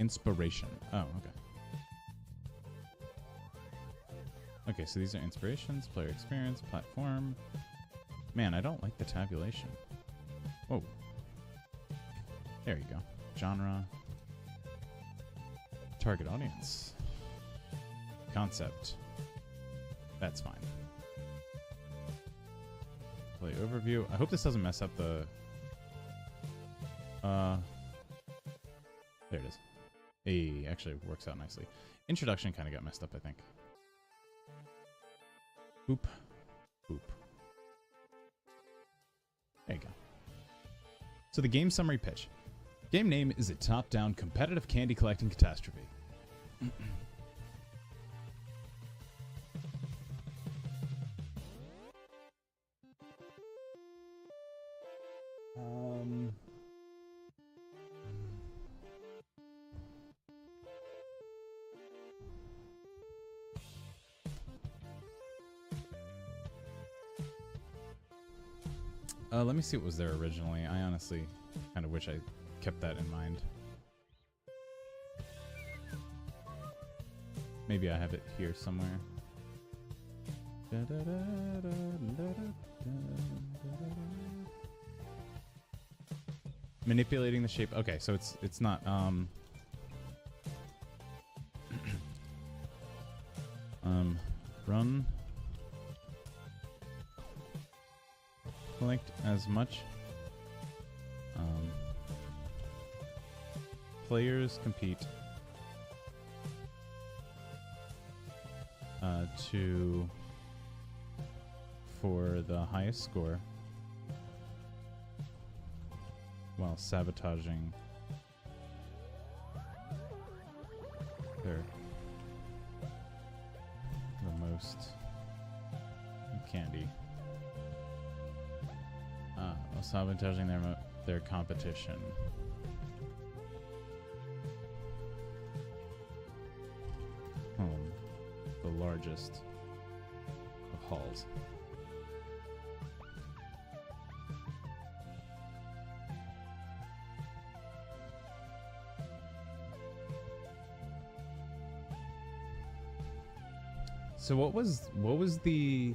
Inspiration. Oh, okay. Okay, so these are inspirations, player experience, platform. Man, I don't like the tabulation. Whoa. There you go. Genre. Target audience. Concept. That's fine. Play overview. I hope this doesn't mess up the... There it is. Hey, actually works out nicely. Introduction kind of got messed up, I think. Boop. Boop. There you go. So the game summary pitch. Game name is a top-down competitive candy collecting catastrophe. Let me see what was there originally. I honestly kind of wish I kept that in mind. Maybe I have it here somewhere. Manipulating the shape. Okay, so it's not run. Collect as much players compete for the highest score while sabotaging the most candy. While sabotaging their competition. Home, the largest of halls. So what was the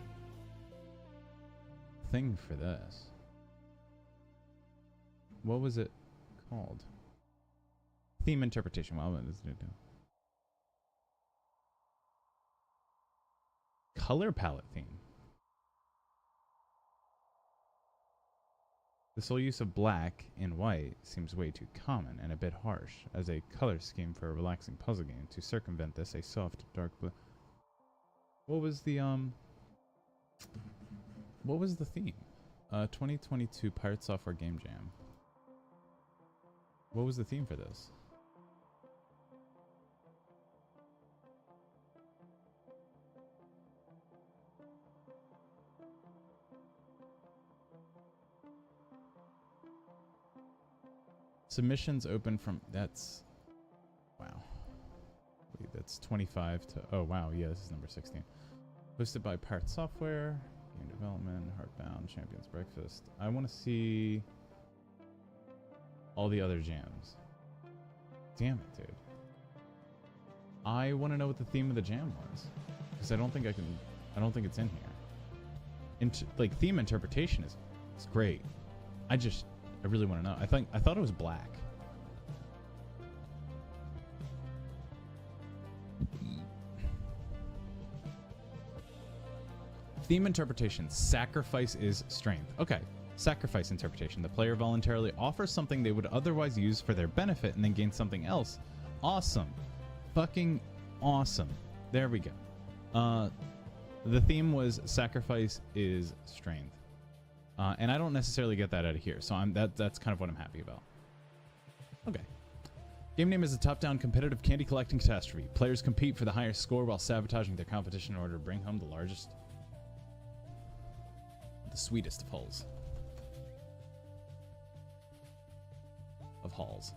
thing for this? What was it called? Theme interpretation. Wow, what does it do? Color palette theme. The sole use of black and white seems way too common and a bit harsh as a color scheme for a relaxing puzzle game. To circumvent this, a soft, dark blue. What was the theme? 2022 Pirate Software Game Jam. What was the theme for this? Submissions open from... That's... Wow. Wait, that's 25 to... Oh, wow. Yeah, this is number 16. Hosted by Pirate Software. Game development. Heartbound. Champions Breakfast. I want to see... all the other jams. Damn it, dude. I want to know what the theme of the jam was. Because I don't think it's in here. Like, theme interpretation is great. I really want to know. I thought it was black. Theme interpretation. Sacrifice is strength. Okay. Sacrifice interpretation. The player voluntarily offers something they would otherwise use for their benefit and then gain something else. Awesome. Fucking awesome. There we go. The theme was sacrifice is strength. And I don't necessarily get that out of here, so that's kind of what I'm happy about. Okay. Game name is a top-down competitive candy collecting catastrophe. Players compete for the highest score while sabotaging their competition in order to bring home the largest, the sweetest of hulls. Of halls.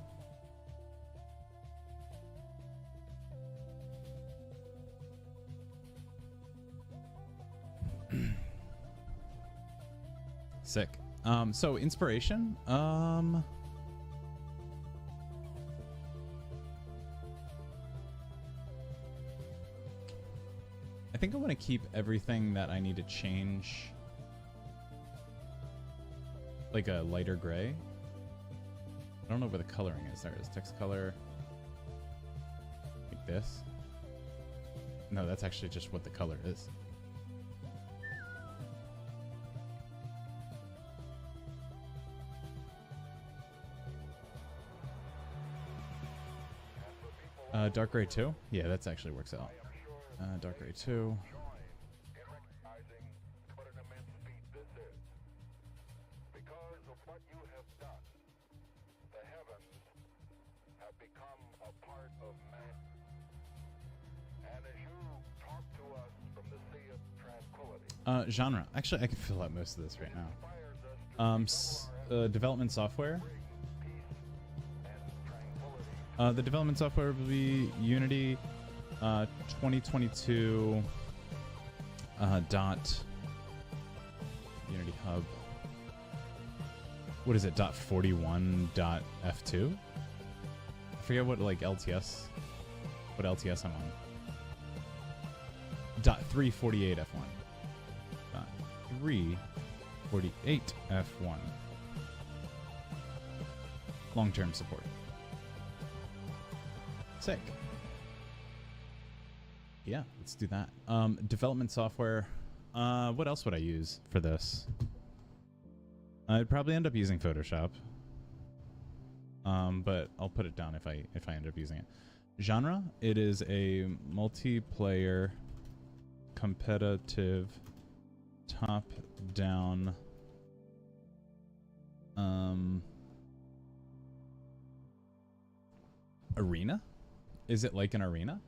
Sick. So inspiration. think I want to keep everything that I need to change like a lighter gray. I don't know where the coloring is. There it is. Text color. Like this. No, that's actually just what the color is. Dark gray 2? Yeah, that actually works out. Dark gray 2. Genre. Actually, I can fill out most of this right now. Development software. The development software will be Unity 2022 dot Unity Hub. What is it? Dot 41 dot F2? I forget what like LTS. What LTS I'm on. Dot 348 F1. Dot 348 F1. Long-term support. Sick. Yeah, let's do that. Development software. What else would I use for this? I'd probably end up using Photoshop. But I'll put it down if I end up using it. Genre. It is a multiplayer, competitive, top-down. Arena. Is it like an arena?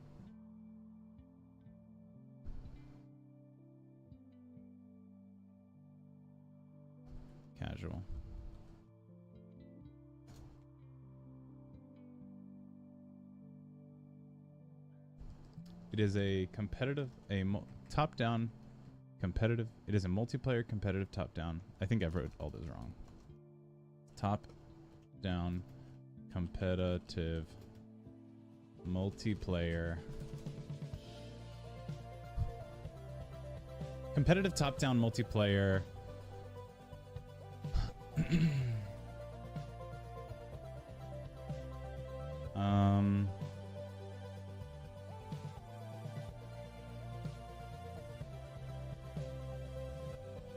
Casual. It is a competitive, top-down competitive. It is a multiplayer competitive top-down. I think I wrote all those wrong. Top-down competitive multiplayer. Competitive top-down multiplayer.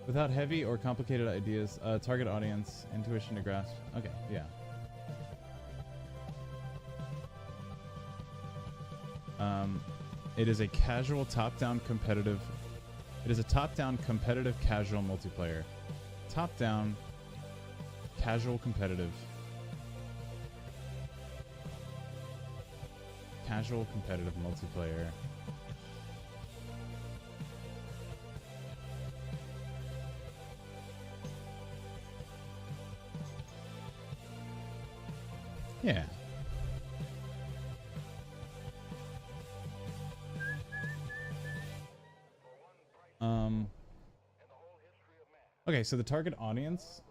Without heavy or complicated ideas, target audience, intuition to grasp. Okay, yeah. It is a casual top-down competitive. It is a top-down competitive casual multiplayer. Top-down casual competitive. Casual competitive multiplayer. Yeah. Okay, so the target audience.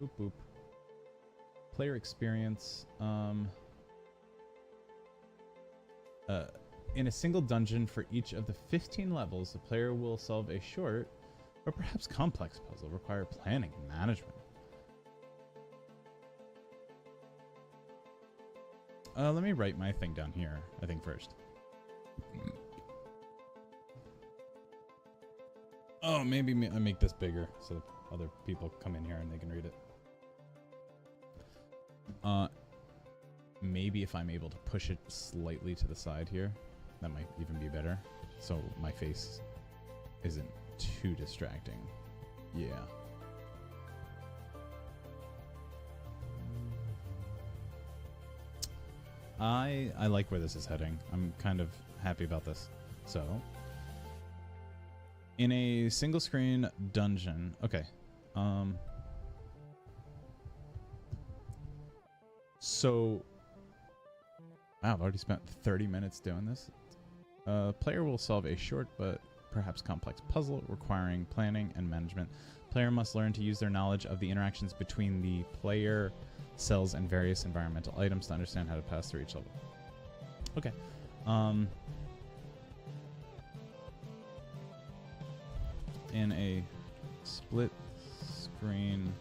Boop boop. Player experience. In a single dungeon for each of the 15 levels, the player will solve a short or perhaps complex puzzle require planning and management. Let me write my thing down here, I think, first. Oh, maybe I make this bigger so other people come in here and they can read it. Maybe if I'm able to push it slightly to the side here, that might even be better. So my face isn't too distracting. Yeah. I like where this is heading. I'm kind of happy about this. So, in a single screen dungeon. Okay. So Wow, I've already spent 30 minutes doing this. Player will solve a short but perhaps complex puzzle requiring planning and management. Player must learn to use their knowledge of the interactions between the player, cells, and various environmental items to understand how to pass through each level. Okay. In a split screen...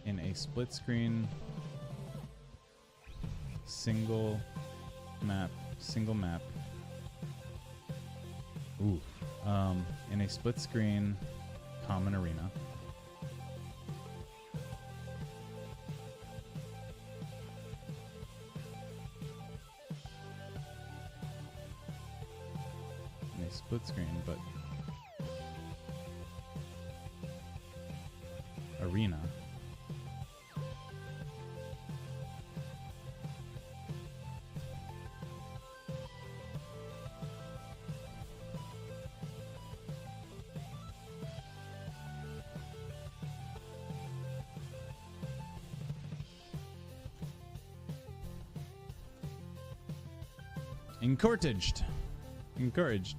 in a split screen single map in a split screen common arena split screen but arena encouraged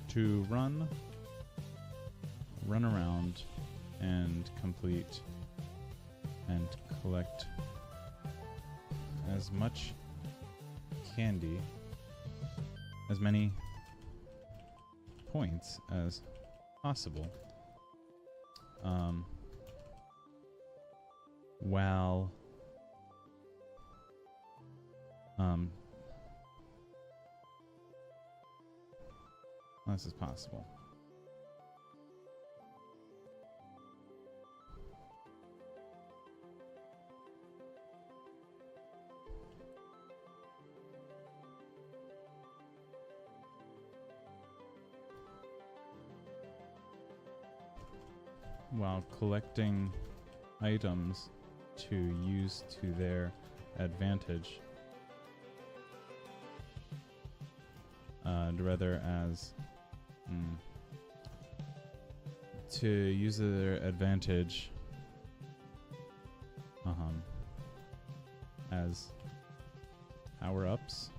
to run around and complete and collect as much candy, as many points as possible, while this is possible. While collecting items to use to their advantage, rather as to use their advantage as power-ups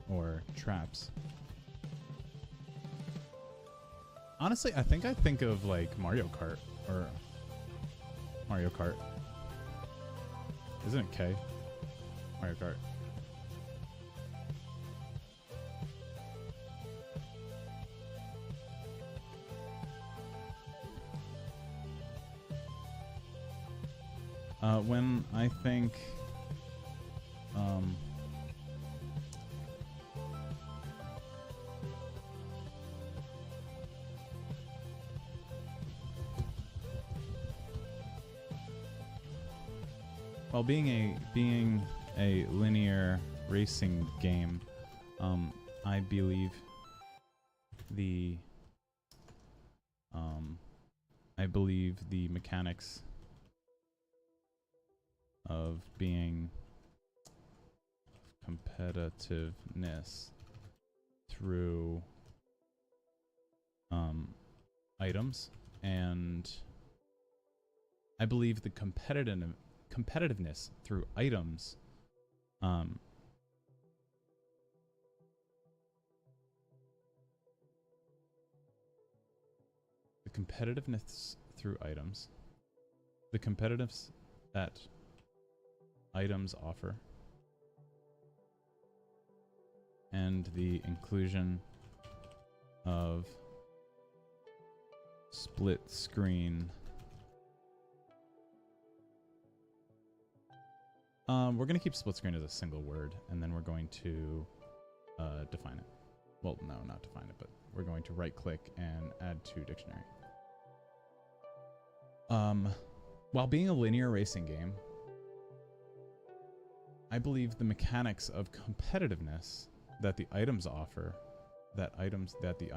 or traps. Honestly, I think of like Mario Kart or Mario Kart. Isn't it K? Mario Kart. When I think while being a linear racing game, I believe the mechanics of being competitiveness through items, and I believe the competitiveness through items the competitiveness that items offer, and the inclusion of split screen. We're going to keep split screen as a single word, and then we're going to define it. Well, no, not define it, but we're going to right click and add to dictionary. While being a linear racing game, I believe the mechanics of competitiveness that the items offer, competitiveness that the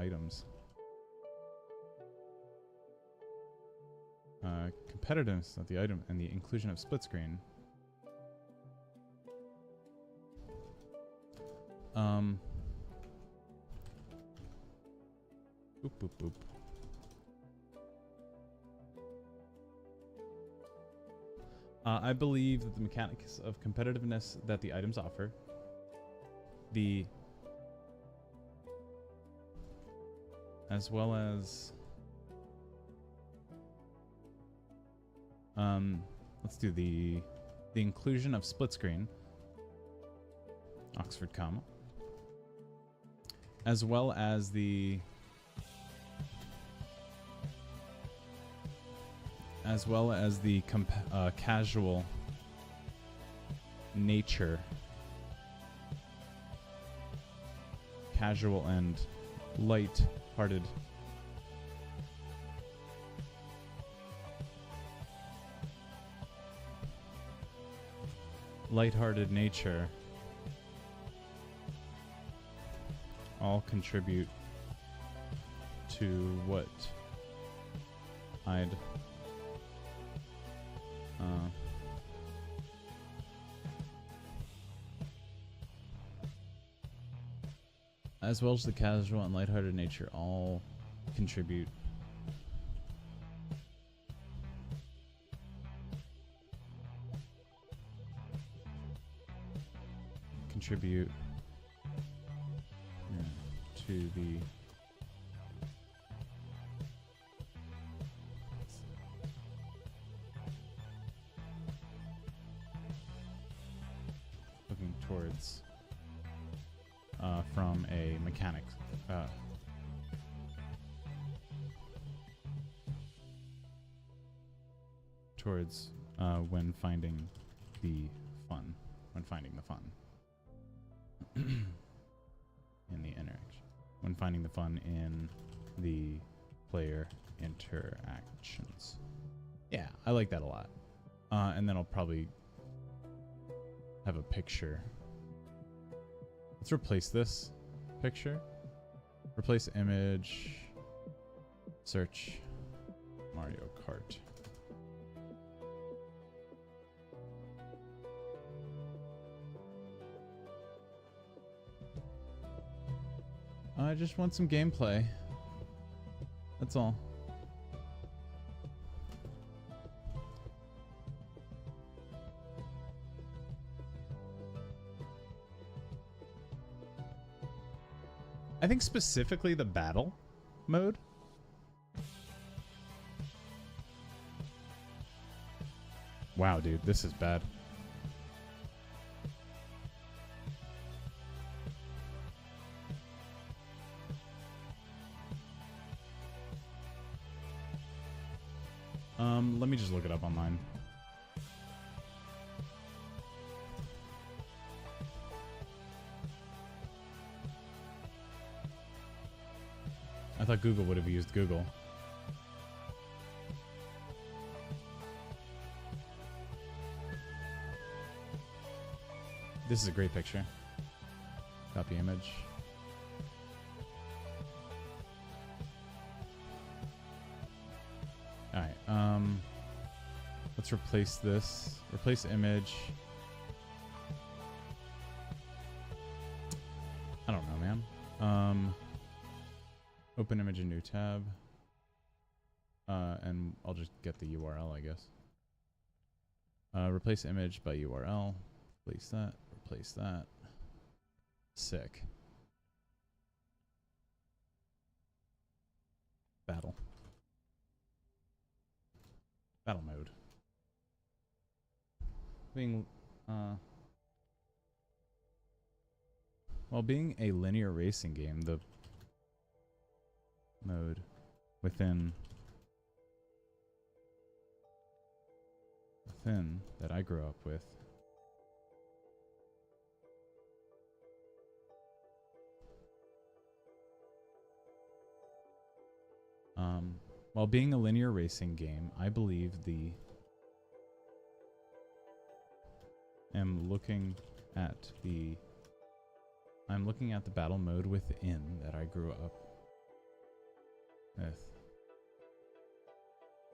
item, and the inclusion of split screen. Boop, boop, boop. I believe that the mechanics of competitiveness that the items offer, as well as let's do the inclusion of split screen, Oxford comma, as well as the casual nature, casual and light-hearted nature all contribute to what I'd as well as the casual and lighthearted nature all contribute to the looking towards from a mechanic towards when finding the fun in the interaction, when finding the fun in the player interactions. Yeah, I like that a lot. And then I'll probably have a picture. Let's replace this picture. Replace image. Search Mario Kart. I just want some gameplay. That's all. I think specifically the battle mode. Wow, dude, this is bad. Let me just look it up online. I thought Google would have used Google. This is a great picture. Copy image. Alright, let's replace this. Replace image. I don't know, man. Open image in new tab. And I'll just get the URL, I guess. Replace image by URL. Replace that. Replace that. Sick. Battle. Battle mode. While being a linear racing game, the mode within that I grew up with while being a linear racing game, I believe I'm looking at the battle mode within that I grew up with.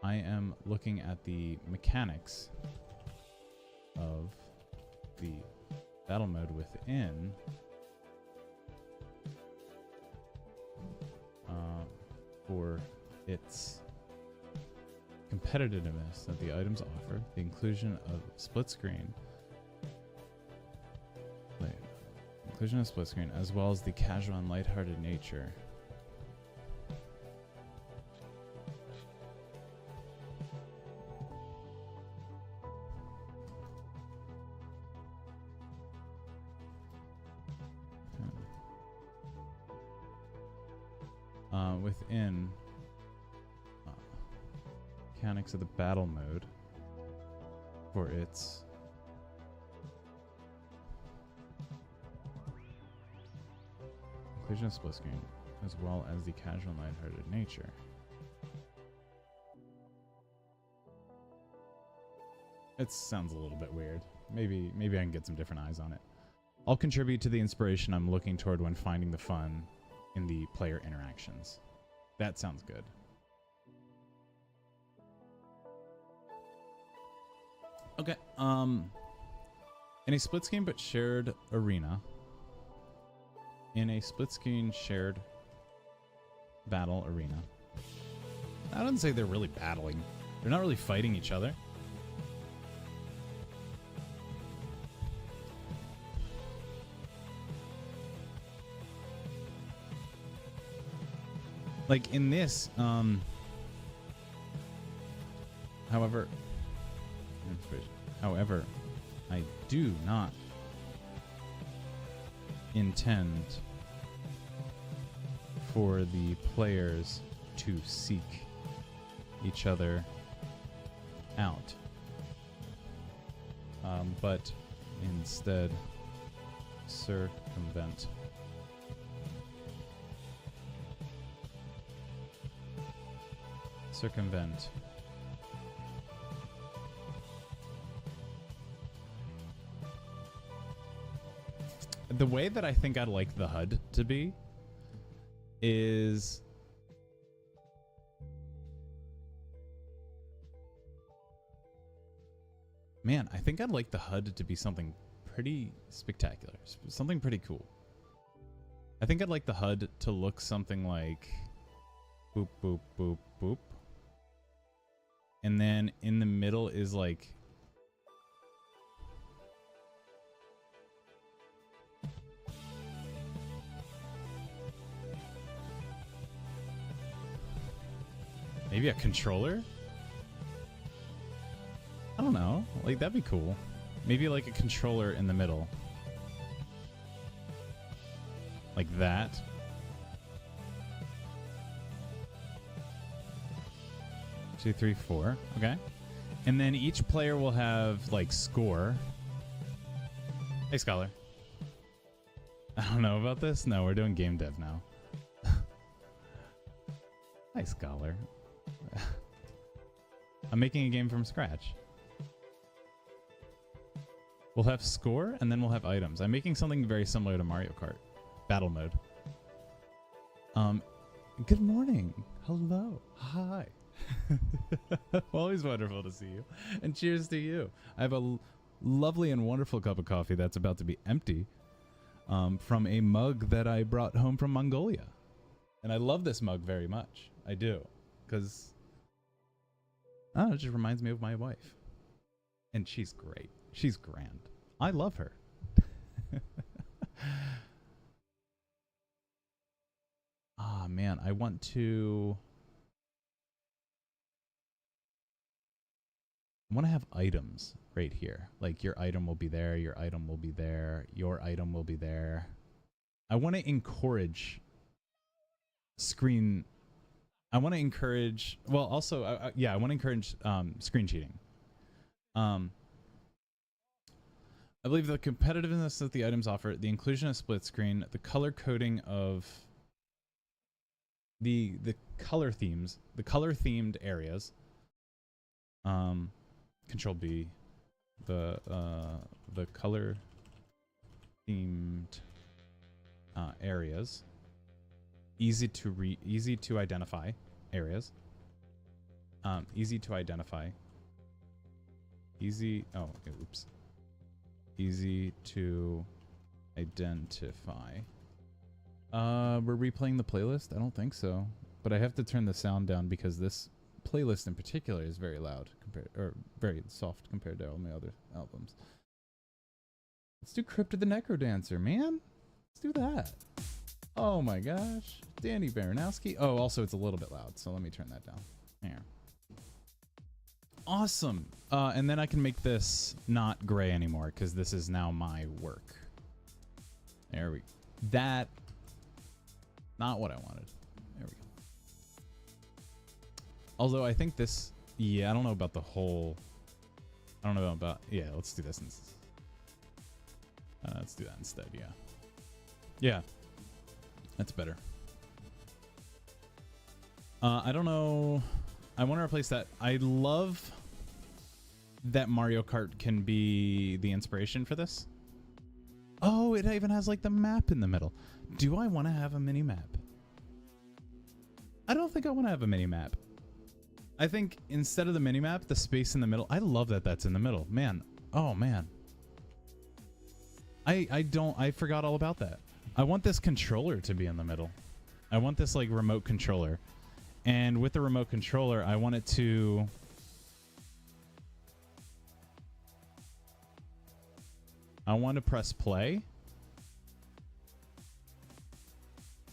I am looking at the mechanics of the battle mode within for its competitiveness that the items offer, the inclusion of split screen. Wait. Inclusion of split screen, as well as the casual and lighthearted nature. Within mechanics of the battle mode for its inclusion of split screen, as well as the casual and lighthearted nature. It sounds a little bit weird. Maybe I can get some different eyes on it. I'll contribute to the inspiration I'm looking toward when finding the fun in the player interactions. That sounds good. Okay. In a split screen but shared arena. In a split screen shared battle arena. I wouldn't say they're really battling. They're not really fighting each other. Like in this, however, I do not intend for the players to seek each other out, but instead circumvent the way that I think I'd like the HUD to be is man, I think I'd like the HUD to be something pretty spectacular, something pretty cool. I think I'd like the HUD to look something like boop boop boop boop. And then in the middle is like maybe a controller? I don't know. Like that'd be cool. Maybe like a controller in the middle. Like that. Two, three, four. Okay. And then each player will have like score. Hey, Scholar. I don't know about this. No, we're doing game dev now. Hi, Scholar. I'm making a game from scratch. We'll have score and then we'll have items. I'm making something very similar to Mario Kart. Battle mode. Good morning. Hello. Hi. Always wonderful to see you. And cheers to you. I have a lovely and wonderful cup of coffee that's about to be empty from a mug that I brought home from Mongolia. And I love this mug very much. I do. Because I don't know, it just reminds me of my wife. And she's great. She's grand. I love her. Ah, man. I want to have items right here. Like your item will be there. Your item will be there. Your item will be there. I want to encourage screen. I want to encourage. Well, also, yeah, I want to encourage screen cheating. I believe the competitiveness that the items offer, the inclusion of split screen, the color coding of the color themes, the color themed areas. Control B, the color themed areas, easy to identify areas, easy to identify, easy to identify. We're replaying the playlist? I don't think so, but I have to turn the sound down because this playlist in particular is very loud or very soft compared to all my other albums. Let's do Crypt of the Necrodancer, man. Let's do that. Oh my gosh. Danny Baranowski. Oh, also it's a little bit loud, so let me turn that down. Here. Awesome. And then I can make this not gray anymore because this is now my work. There we go. That, not what I wanted. There we go. Although I think this, yeah, I don't know about the whole, I don't know about, yeah, let's do this. Let's do that instead, yeah. Yeah, that's better. I don't know. I want to replace that. I love that Mario Kart can be the inspiration for this. Oh, it even has like the map in the middle. Do I want to have a mini map? I don't think I want to have a mini map. I think instead of the mini map, the space in the middle. I love that that's in the middle, man. Oh man. I forgot all about that. I want this controller to be in the middle. I want this like remote controller. And with the remote controller, I want it to... I want to press play.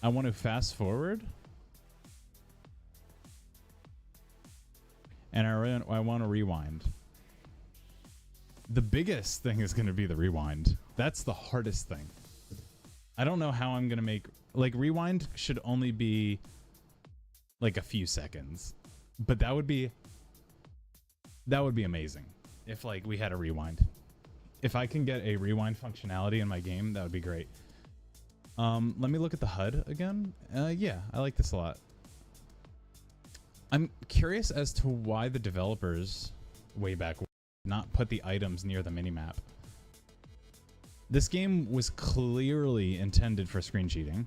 I want to fast forward. And I want to rewind. The biggest thing is going to be the rewind. That's the hardest thing. I don't know how I'm going to make... Like, rewind should only be like a few seconds. But that would be amazing if like we had a rewind. If I can get a rewind functionality in my game, that would be great. Let me look at the HUD again. Yeah, I like this a lot. I'm curious as to why the developers way back not put the items near the minimap. This game was clearly intended for screen cheating.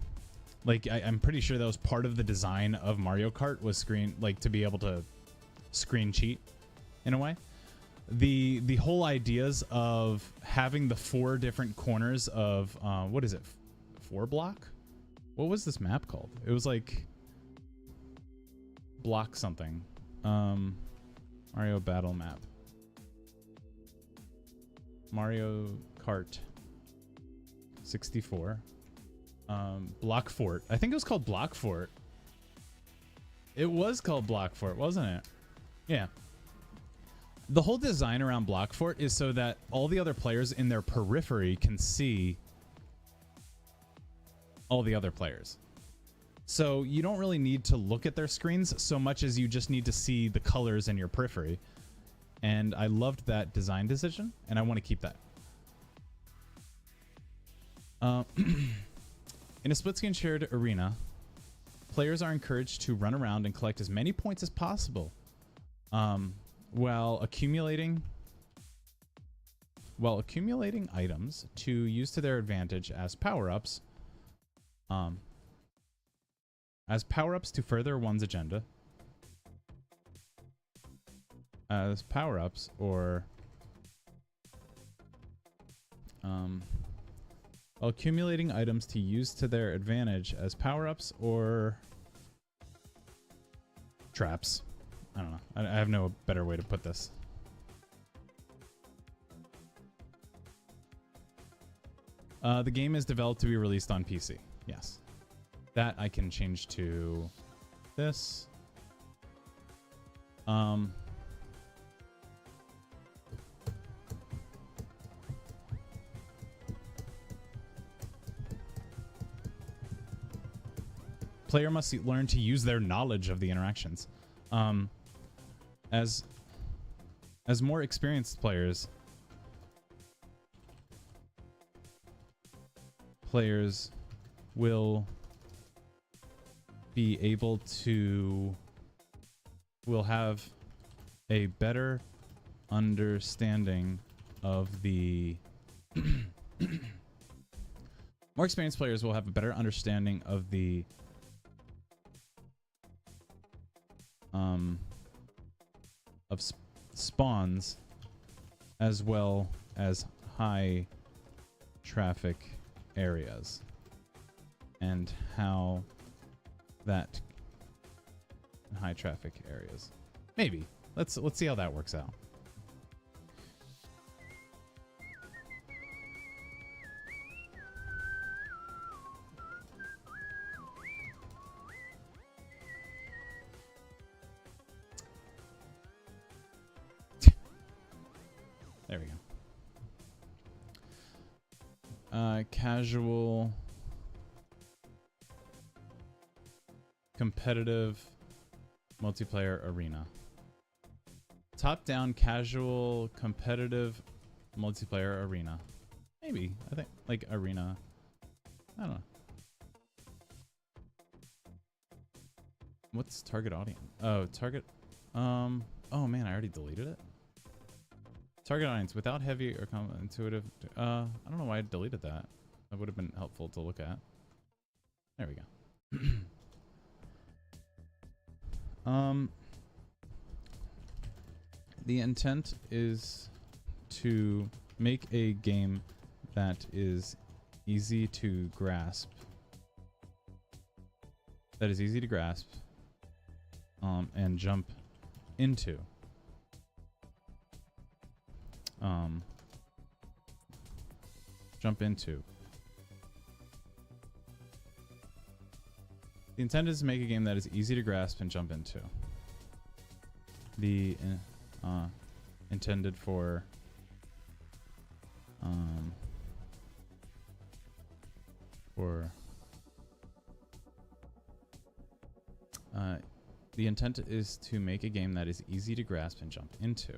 Like, I'm pretty sure that was part of the design of Mario Kart was to be able to screen cheat in a way. The whole ideas of having the 4 different corners of, what is it? 4 block? What was this map called? It was like block something. Mario battle map. Mario Kart 64. Block Fort. I think it was called Block Fort. It was called Block Fort, wasn't it? Yeah. The whole design around Block Fort is so that all the other players in their periphery can see all the other players. So you don't really need to look at their screens so much as you just need to see the colors in your periphery. And I loved that design decision, and I want to keep that. In a split-screen shared arena, players are encouraged to run around and collect as many points as possible, while accumulating items to use to their advantage as power-ups. As power-ups to further one's agenda. As power-ups or accumulating items to use to their advantage as power-ups or traps. I don't know. I have no better way to put this. The game is developed to be released on PC. Yes. That I can change to this. Player must learn to use their knowledge of the interactions. As more experienced players will be able to have a better understanding of the more experienced players will have a better understanding of the spawns as well as high traffic areas and how that high traffic areas. Maybe. Let's see how that works out. There we go. Casual, competitive, multiplayer arena. Top-down, casual, competitive, multiplayer arena. Maybe. I think, like, arena. I don't know. What's target audience? Oh, target... oh, man, I already deleted it. Target audience without heavy or intuitive. I don't know why I deleted that. That would have been helpful to look at. There we go. The intent is to make a game that is easy to grasp. That is easy to grasp. And jump into. Jump into. The intent is to make a game that is easy to grasp and jump into. The intended for the intent is to make a game that is easy to grasp and jump into.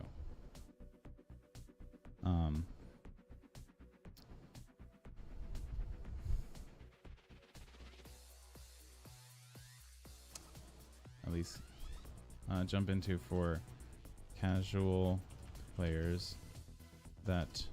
At least jump into for casual players that